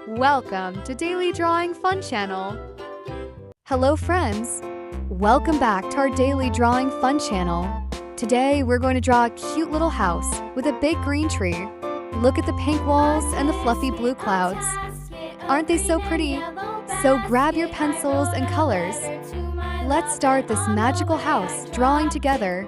Welcome to Daily Drawing Fun Channel. Hello friends, welcome back to our Daily Drawing Fun Channel. Today we're going to draw a cute little house with a big green tree. Look at the pink walls and the fluffy blue clouds. Aren't they so pretty? So grab your pencils and colors. Let's start this magical house drawing together.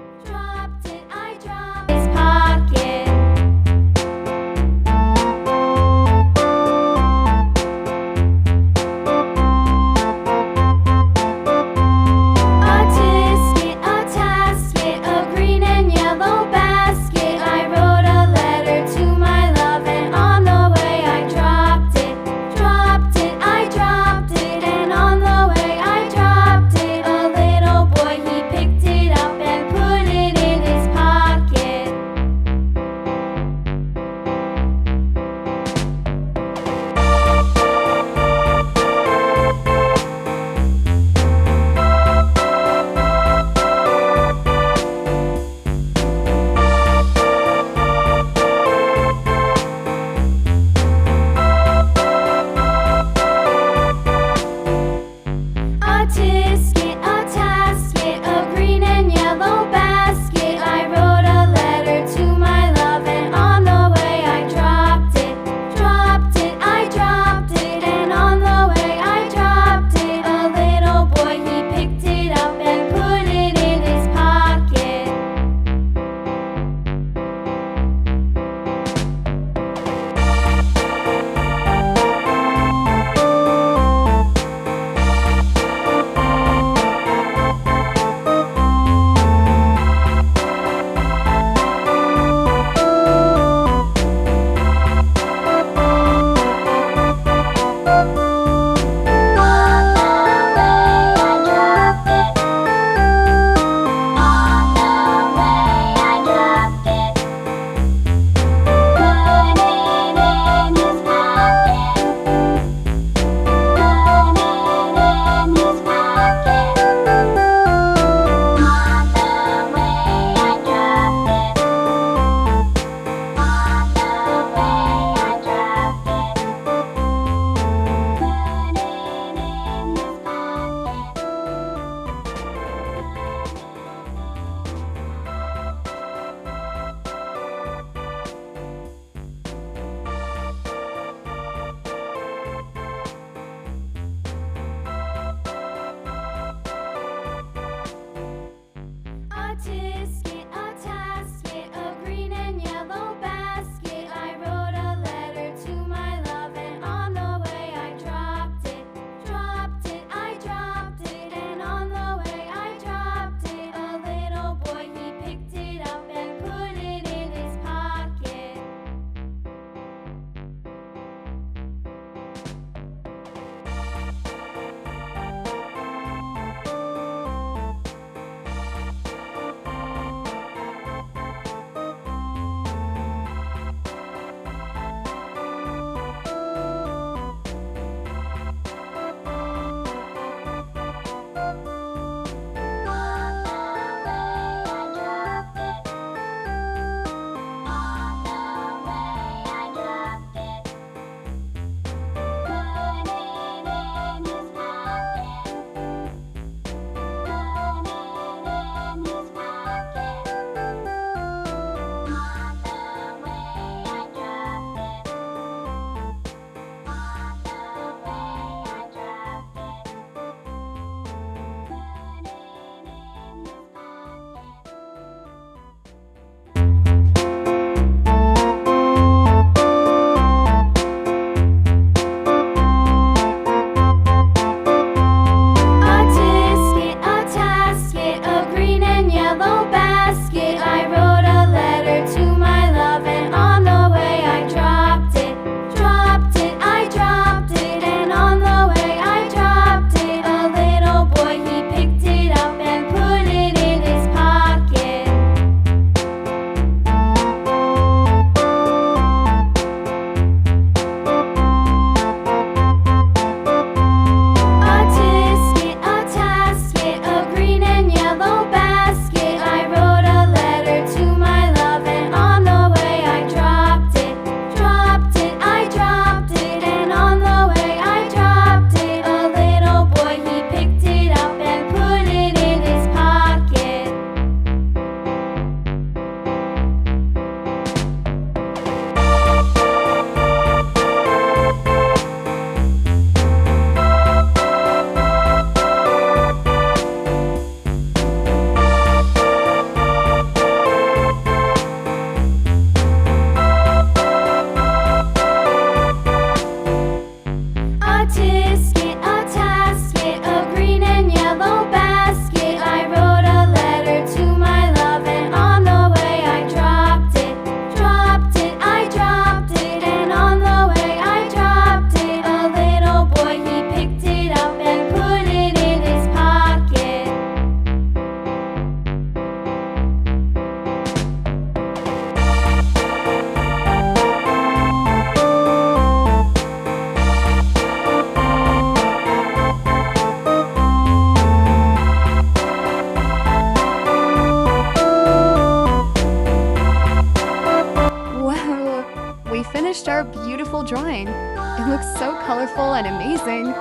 finished our beautiful drawing. It looks so colorful and amazing.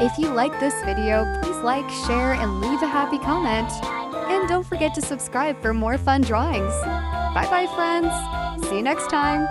If you like this video, please like, share, and leave a happy comment. And don't forget to subscribe for more fun drawings. Bye-bye, friends. See you next time.